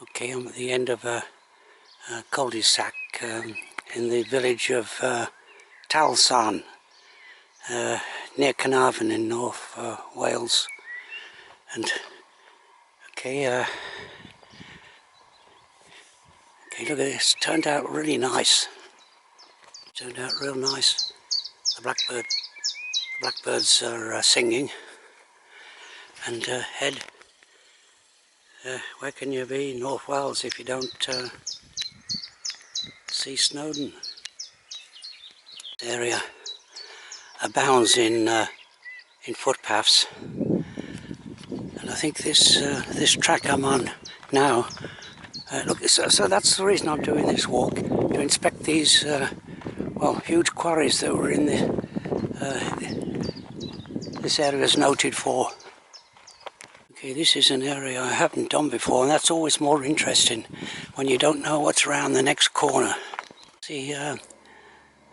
Okay, I'm at the end of a cul-de-sac in the village of Talysarn, near Caernarfon in North Wales. And okay, look at this. Turned out really nice. Turned out real nice. The blackbirds are singing. And head. Where can you be, North Wales, if you don't see Snowdon? This area abounds in footpaths, and I think this track I'm on now. Look, so that's the reason I'm doing this walk, to inspect these huge quarries that were in this area is noted for. Okay, this is an area I haven't done before, and that's always more interesting when you don't know what's around the next corner. See,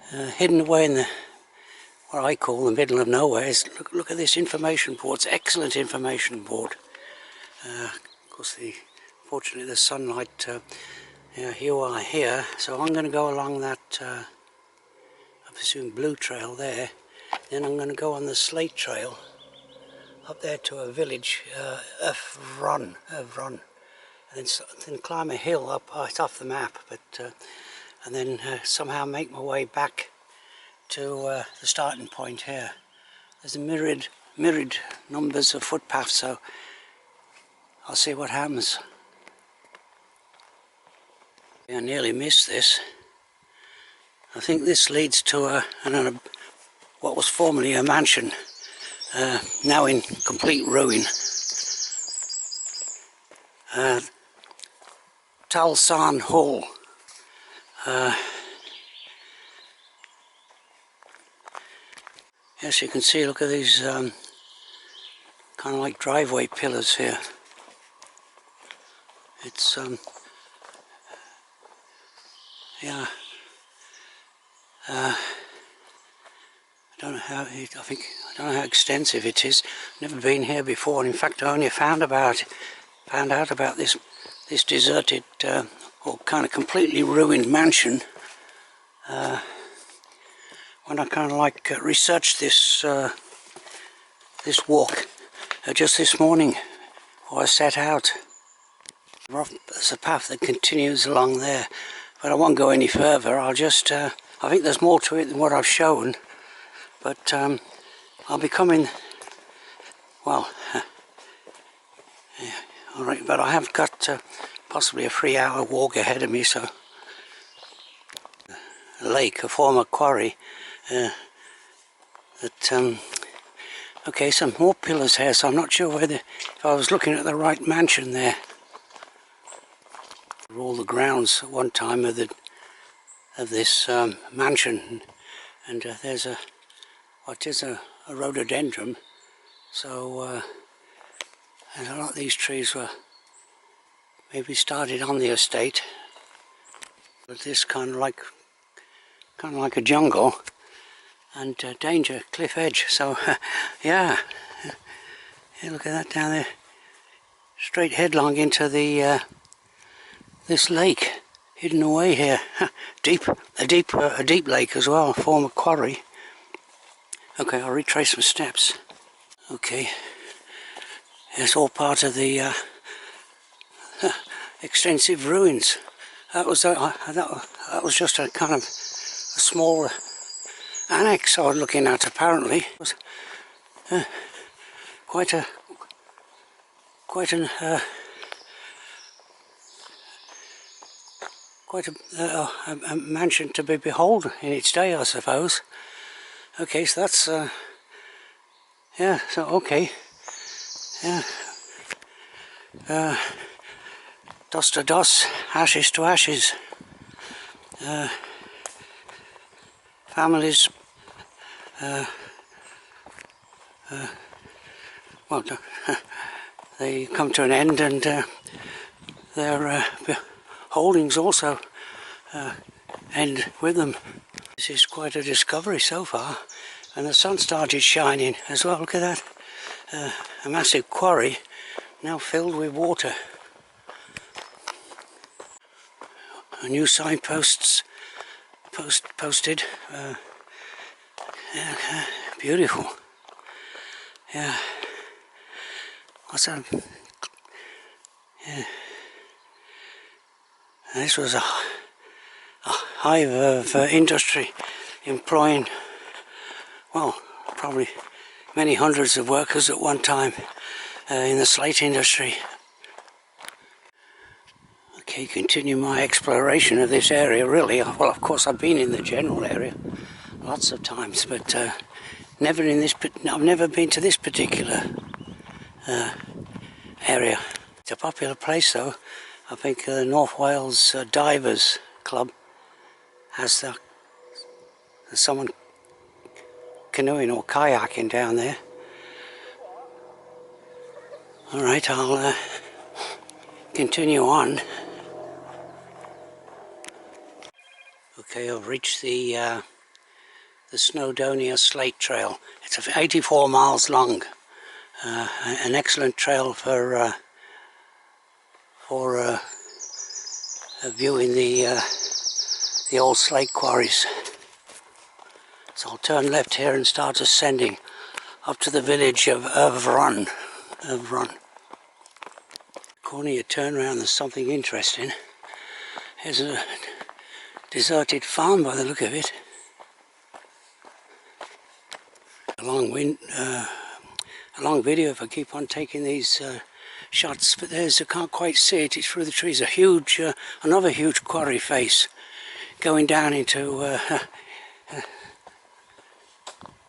hidden away in what I call the middle of nowhere is, look at this information board. It's excellent information board. Of course, fortunately the sunlight, you are here, so I'm going to go along that, I presume, blue trail there. Then I'm going to go on the Slate Trail up there to a village, Llyn, and then climb a hill up. Oh, it's off the map, but and then somehow make my way back to the starting point here. There's a myriad numbers of footpaths, so I'll see what happens. I nearly missed this. I think this leads to what was formerly a mansion. Now in complete ruin. Talysarn Hall. Yes, you can see, look at these kind of like driveway pillars here. It's yeah. I don't know how extensive it is. Never been here before. In fact, I only found out about this deserted or kind of completely ruined mansion when I kind of like researched this walk just this morning before I set out. There's a path that continues along there, but I won't go any further. I'll just I think there's more to it than what I've shown. But I'll be coming, well, yeah, alright, but I have got possibly a 3-hour walk ahead of me, so a lake, a former quarry, okay, some more pillars here, so I'm not sure if I was looking at the right mansion there. All the grounds at one time of this mansion, and there's what is a rhododendron, so and a lot of these trees were maybe started on the estate, but this kind of like a jungle and danger cliff edge. So yeah, look at that down there, straight headlong into the this lake hidden away here. a deep lake as well, a former quarry. Okay, I'll retrace my steps. Okay, it's all part of the extensive ruins. That was just a kind of a small annex I was looking at. Apparently, it was quite a mansion to be behold in its day, I suppose. Okay, so that's yeah, so okay, yeah, dust to dust, ashes to ashes, families well, they come to an end, and their holdings also end with them. This is quite a discovery so far, and the sun started shining as well. Look at that, a massive quarry now filled with water. new signposts posted. Yeah, beautiful. Yeah. What's that? Yeah. This was a hive of industry employing, well, probably many hundreds of workers at one time in the slate industry. Okay, continue my exploration of this area really. Well, of course I've been in the general area lots of times, but never in this. I've never been to this particular area. It's a popular place though. I think North Wales Divers Club has there's someone canoeing or kayaking down there. Alright, I'll continue on. Okay, I've reached the Snowdonia Slate Trail. It's 84 miles long. An excellent trail for viewing the old slate quarries. So I'll turn left here and start ascending up to the village of Llyn. Corner you turn around, there's something interesting. Here's a deserted farm by the look of it. A long video if I keep on taking these shots, but I can't quite see it. It's through the trees. A huge, another huge quarry face going down into,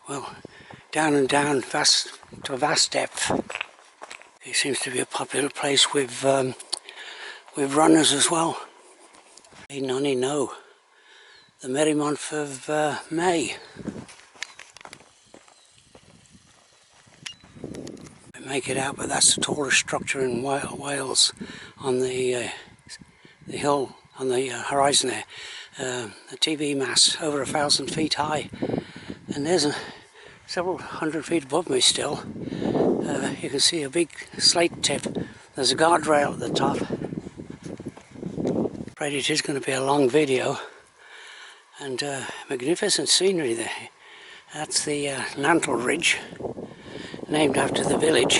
well, down and down, to a vast depth. It seems to be a popular place with runners as well. None know the merry month of May. Make it out, but that's the tallest structure in Wales on the hill on the horizon there. A TV mast over 1,000 feet high, and there's several hundred feet above me still. You can see a big slate tip. There's a guardrail at the top. Afraid it is going to be a long video, and magnificent scenery there. That's the Nantlle Ridge, named after the village.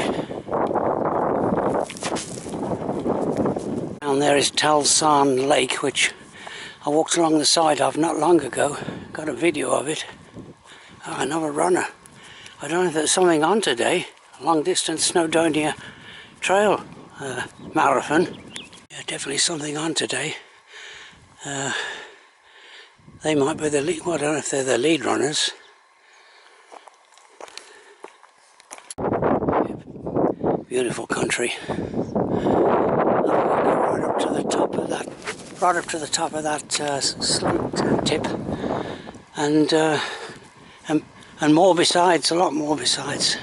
Down there is Talysarn Lake, which I walked along the side of not long ago. Got a video of it. Oh, another runner. I don't know if there's something on today. Long distance Snowdonia Trail marathon. Yeah, definitely something on today. They might be the lead. Well, I don't know if they're the lead runners. Beautiful country. Right up to the top of that, slate tip, and more besides, a lot more besides.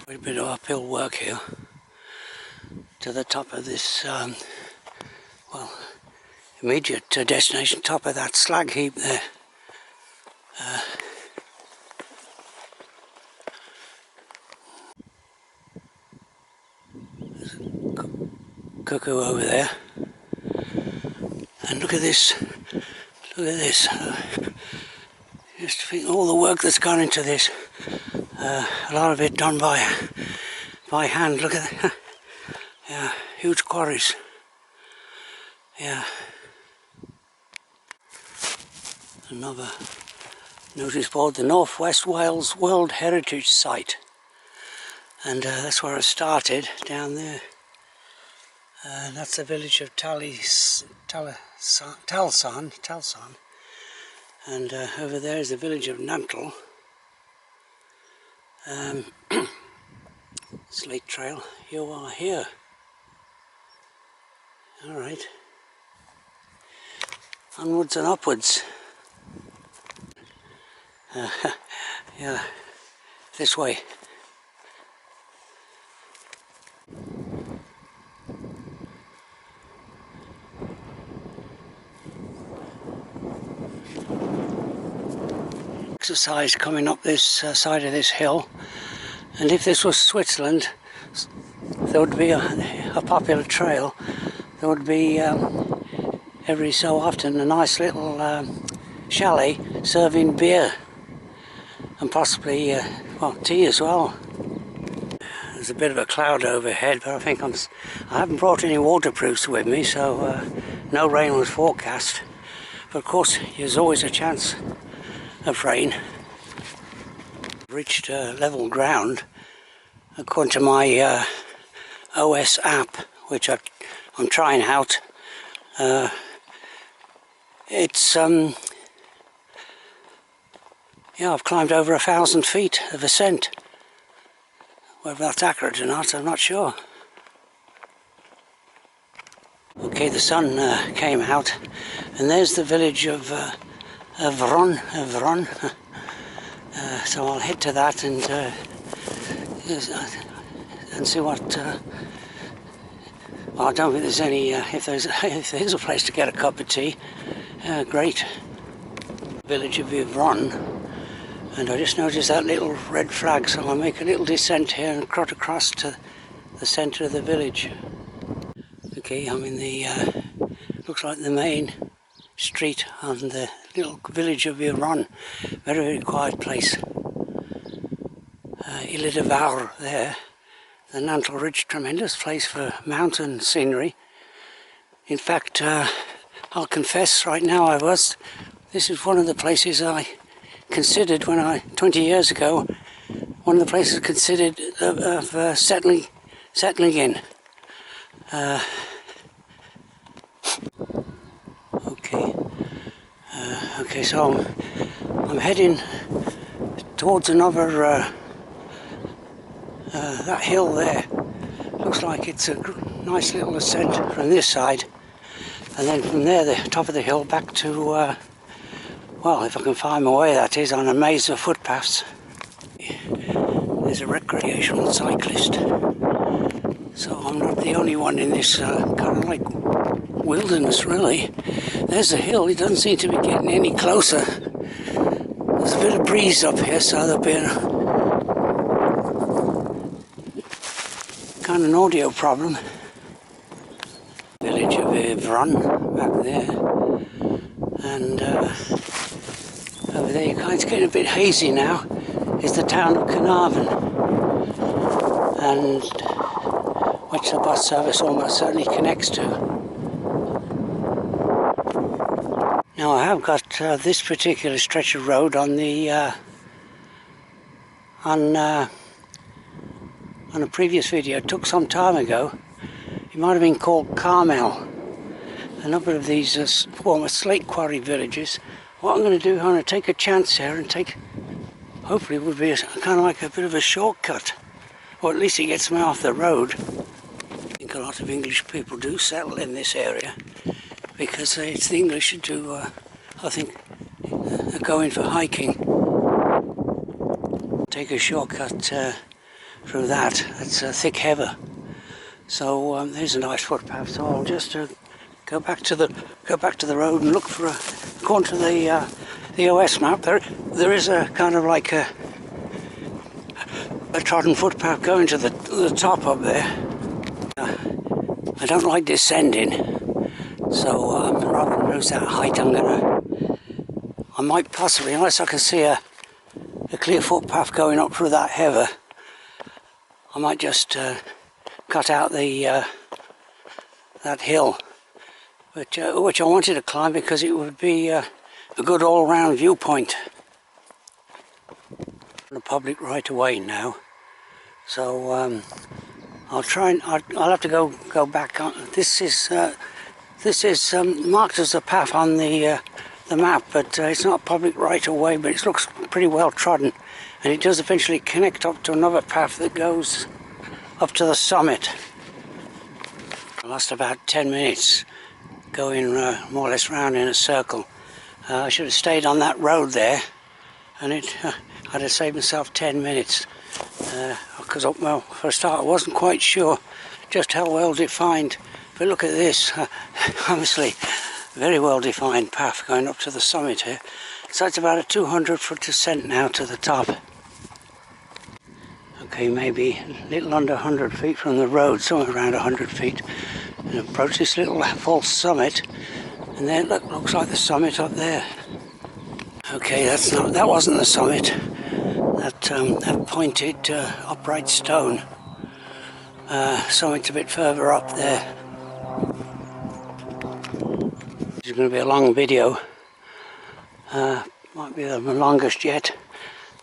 Quite a bit of uphill work here to the top of this, well, immediate destination, top of that slag heap there. There's a cuckoo over there, and look at this. Just think all the work that's gone into this. A lot of it done by hand. Look at that. Yeah, huge quarries. Yeah. Another notice board, the North West Wales World Heritage Site. And that's where I started, down there. That's the village of Talysarn. And over there is the village of Nantlle. Slate Trail, you are here. Alright. Onwards and upwards. Yeah, this way. exercise coming up this side of this hill. And if this was Switzerland, there would be a popular trail. There would be every so often a nice little chalet serving beer and possibly well, tea as well. There's a bit of a cloud overhead, but I think I haven't brought any waterproofs with me, so no rain was forecast. But of course, there's always a chance of rain. Reached level ground according to my OS app, which I'm trying out. It's yeah, I've climbed over 1,000 feet of ascent. Whether that's accurate or not, I'm not sure. Okay, the sun came out, and there's the village of Llyn. So I'll head to that and see what. Well, I don't think there's any. If there's a place to get a cup of tea, great. Village of Llyn. And I just noticed that little red flag, so I'll make a little descent here and trot across to the centre of the village. Okay, I'm in the, looks like the main street on the little village of Llyn. Very, very quiet place. Llyn de Vawr there. The Nantlle Ridge, tremendous place for mountain scenery. In fact, I'll confess right now this is one of the places I considered 20 years ago, one of the places considered of settling in. Okay, so I'm heading towards another that hill there. Looks like it's a nice little ascent from this side, and then from there, the top of the hill, back to well, if I can find my way, that is, on a maze of footpaths. There's a recreational cyclist, so I'm not the only one in this kind of like wilderness, really. There's the hill. It doesn't seem to be getting any closer. There's a bit of breeze up here, so there'll be a kind of an audio problem. Village of Llyn back there, and over there, it's getting a bit hazy now, is the town of Caernarfon, and which the bus service almost certainly connects to. Now I have got this particular stretch of road on the on a previous video. It took some time ago. It might have been called Carmel. A number of these former slate quarry villages. What I'm going to do, I'm going to take a chance here and hopefully it would be kind of like a bit of a shortcut, or at least it gets me off the road. I think a lot of English people do settle in this area because it's the English who do, I think, go in for hiking. Take a shortcut through that. It's thick heather. So there's a nice footpath. So I'll just go back to the road and look for according to the OS map. There is a kind of like a trodden footpath going to the top up there. I don't like descending, so rather than lose that height, I might possibly, unless I can see a clear footpath going up through that heather, I might just cut out the that hill, which I wanted to climb because it would be a good all-round viewpoint. The public right away now, so I'll try and I'll have to go back on. This is marked as a path on the map, but it's not public right away. But it looks pretty well trodden, and it does eventually connect up to another path that goes up to the summit. I lost about 10 minutes going more or less round in a circle. I should have stayed on that road there, and I'd have saved myself 10 minutes. Because, well, for a start, I wasn't quite sure just how well defined. But look at this, obviously, very well defined path going up to the summit here. So it's about a 200-foot descent now to the top. Okay, maybe a little under 100 feet from the road, somewhere around 100 feet. And approach this little false summit, and there looks like the summit up there. Okay, that wasn't the summit. That pointed upright stone. Summit's a bit further up there. This is going to be a long video. Might be the longest yet.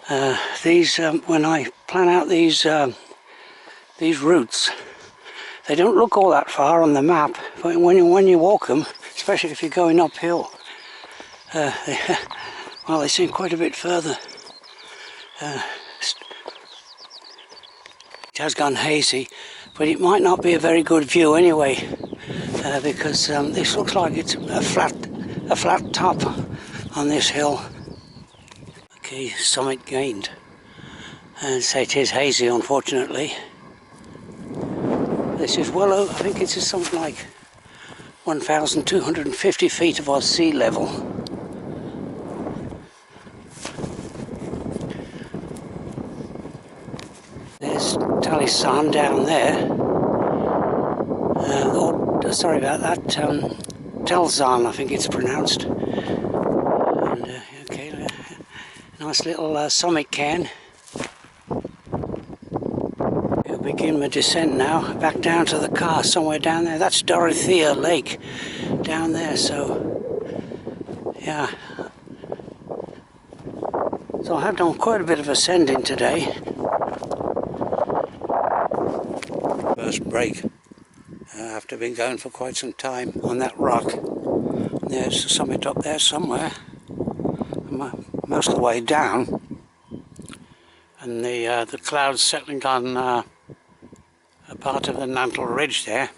When I plan out these routes, they don't look all that far on the map, but when you walk them, especially if you're going uphill, well, they seem quite a bit further. It has gone hazy, but it might not be a very good view anyway, because this looks like it's a flat top on this hill. Okay, summit gained. And say it is hazy, unfortunately. This is well over, I think it's something like 1,250 feet above sea level. There's Talysarn down there. Sorry about that. Talysarn, I think it's pronounced. And, okay, nice little summit cairn. I'll begin my descent now, back down to the car, somewhere down there. That's Dorothea Lake down there, so yeah. So I have done quite a bit of ascending today. First break, after being going for quite some time on that rock. There's the summit up there somewhere, most of the way down, and the clouds settling on a part of the Nantlle ridge there.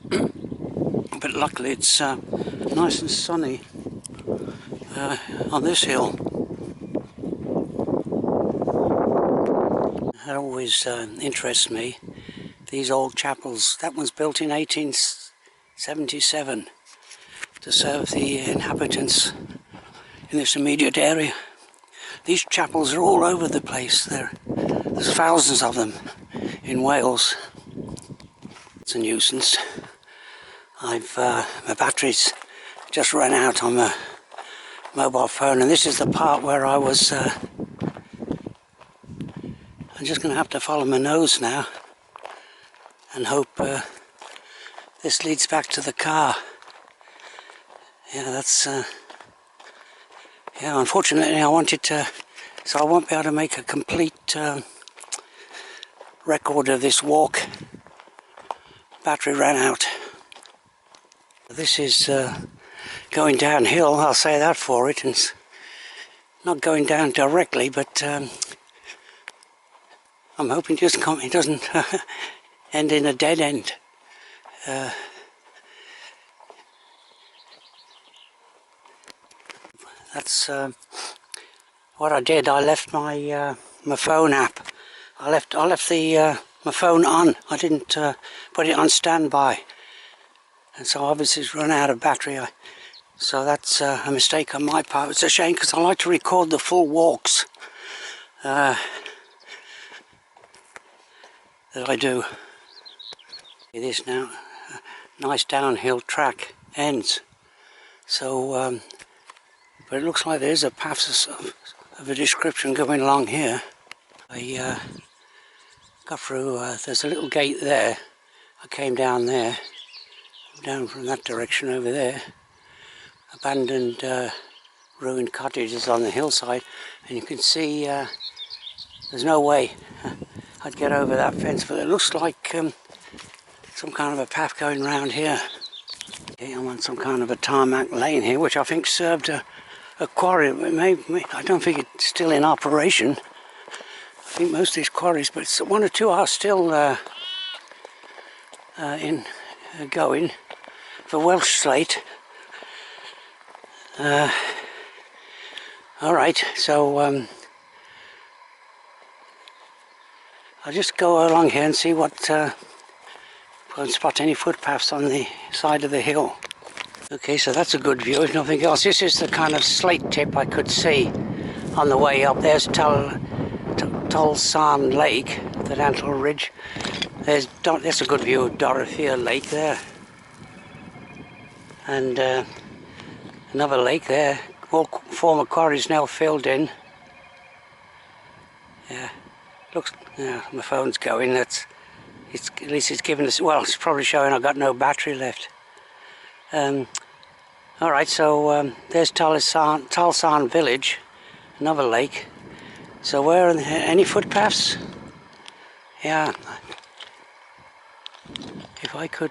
But luckily it's nice and sunny on this hill. That always interests me. These old chapels, that one's built in 1877 to serve the inhabitants in this immediate area. These chapels are all over the place. There's thousands of them in Wales. It's a nuisance. My batteries just ran out on my mobile phone, and this is the part where I was I'm just going to have to follow my nose now and hope this leads back to the car. Yeah, that's yeah, unfortunately I wanted to, so I won't be able to make a complete record of this walk. Battery ran out. This is going downhill, I'll say that for it, and it's not going down directly, but I'm hoping it doesn't end in a dead end. That's what I did. I left my my phone app. I left the my phone on. I didn't put it on standby, and so obviously it's run out of battery. So that's a mistake on my part. It's a shame because I like to record the full walks that I do. This now, nice downhill track ends. So, but it looks like there's a path of a description going along here. I got through, there's a little gate there. I came down there, down from that direction over there. Abandoned ruined cottages on the hillside, and you can see there's no way I'd get over that fence, but it looks like some kind of a path going round here. Okay, I'm on some kind of a tarmac lane here, which I think served a quarry. I don't think it's still in operation. I think most of these quarries, but one or two are still going for Welsh slate. Alright, so I'll just go along here and see what if I can spot any footpaths on the side of the hill. Okay, so that's a good view, if nothing else. This is the kind of slate tip I could see on the way up. There's Talysarn Lake, the Nantlle Ridge. That's a good view of Dorothea Lake there. And another lake there. All former quarries now filled in. Yeah, looks. Yeah, my phone's going. At least it's giving us. Well, it's probably showing I've got no battery left. All right, so there's Talysarn Village, another lake. So where are any footpaths? Yeah. If I could.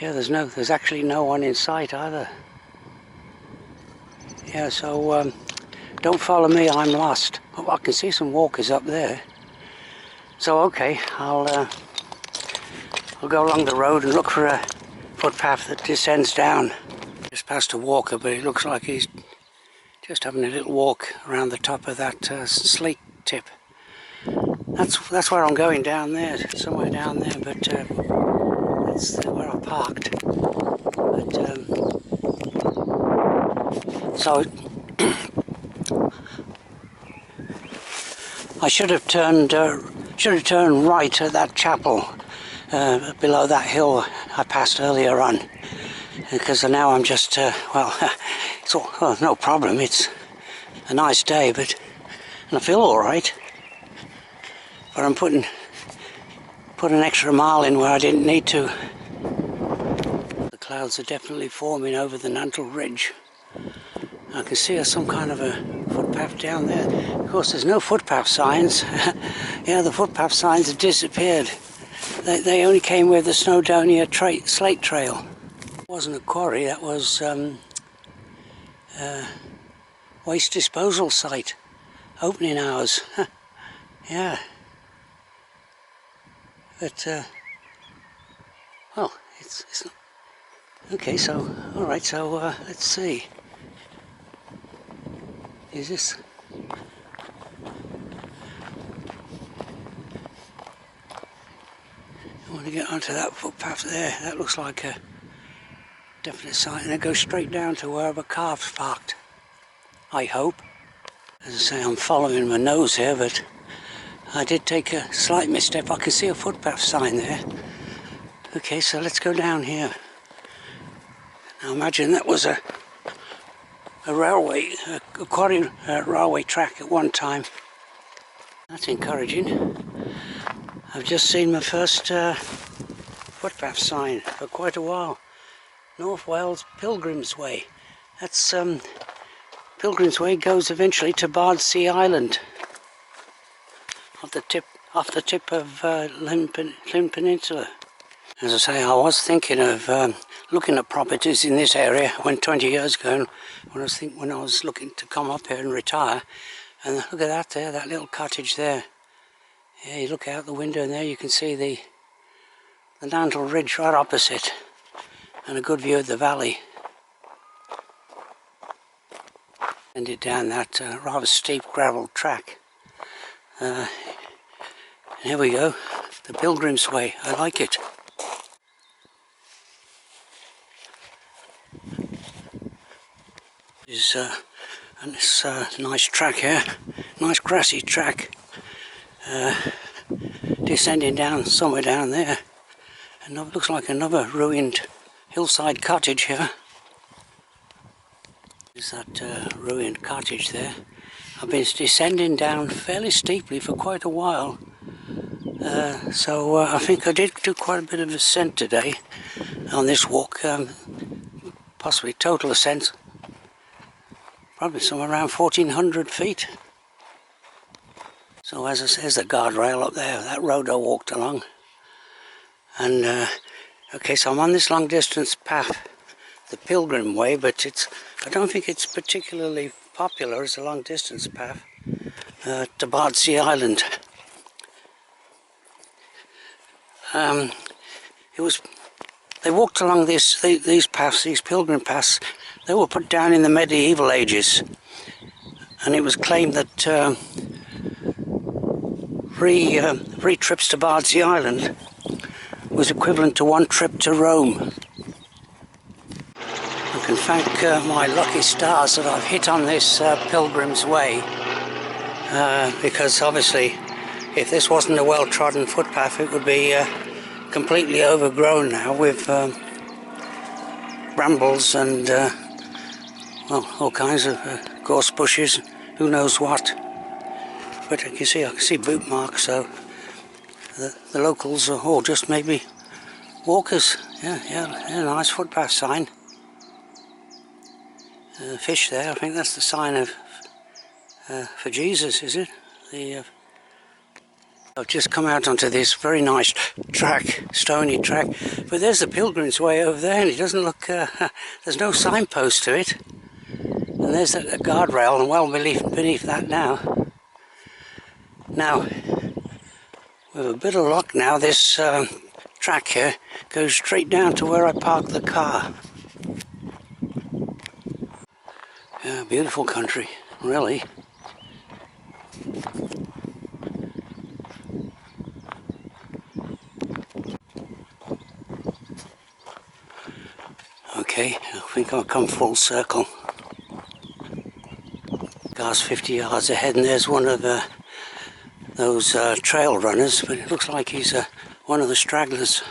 Yeah, there's actually no one in sight either. Yeah, so don't follow me, I'm lost. Oh, I can see some walkers up there. So okay, I'll go along the road and look for a footpath that descends down. Just past a walker, but it looks like he's just having a little walk around the top of that slate tip. That's where I'm going, down there, somewhere down there, but that's where I parked. But so I should have turned right at that chapel below that hill I passed earlier on, because now I'm just well, it's no problem. It's a nice day, and I feel all right. But I'm put an extra mile in where I didn't need to. The clouds are definitely forming over the Nantlle Ridge. I can see some kind of a footpath down there. Of course, there's no footpath signs. Yeah, the footpath signs have disappeared. They only came with the Snowdonia Slate Trail. It wasn't a quarry, that was waste disposal site. Opening hours. Yeah. But, well, it's not... Okay, so, alright, so, let's see. Is this... I want to get onto that footpath there. That looks like a definite site, and it goes straight down to wherever car's parked. I hope. As I say, I'm following my nose here, but I did take a slight misstep. I can see a footpath sign there. Okay, so let's go down here. Now imagine that was a railway, a quarry railway track at one time. That's encouraging. I've just seen my first footpath sign for quite a while. North Wales Pilgrim's Way. That's Pilgrim's Way goes eventually to Bardsea Island, off the tip of Llyn Peninsula. As I say, I was thinking of looking at properties in this area 20 years ago, when I was looking to come up here and retire. And look at that there, that little cottage there. Yeah, you look out the window and there you can see the Nantlle Ridge right opposite, and a good view of the valley. And it down that rather steep gravel track. Here we go, the Pilgrim's Way. I like it. This nice track here, nice grassy track, descending down somewhere down there, and it looks like another ruined hillside cottage here. There's that ruined cottage there. I've been descending down fairly steeply for quite a while, so I think I did do quite a bit of ascent today on this walk, possibly total ascent. Probably somewhere around 1,400 feet. So as I say, there's a guardrail up there, that road I walked along. And, okay, so I'm on this long distance path, the Pilgrim Way, but I don't think it's particularly popular as a long distance path to Bardsea Island. They walked along these paths, these pilgrim paths. They were put down in the medieval ages, and it was claimed that three trips to Bardsea Island was equivalent to one trip to Rome. can thank my lucky stars that I've hit on this Pilgrim's Way, because obviously if this wasn't a well-trodden footpath it would be completely overgrown now with brambles and well, all kinds of gorse bushes, who knows what. But I can see boot marks, so the locals are all just maybe walkers. Yeah, nice footpath sign. Fish there, I think that's the sign of for Jesus, is it? I've just come out onto this very nice track, stony track, but there's the Pilgrim's Way over there, and it doesn't look, there's no signpost to it. And there's a guardrail, and well beneath that now. Now, with a bit of luck now, this track here goes straight down to where I parked the car. Yeah, beautiful country, really. Okay, I think I've come full circle. Car's 50 yards ahead, and there's one of those trail runners, but it looks like he's one of the stragglers.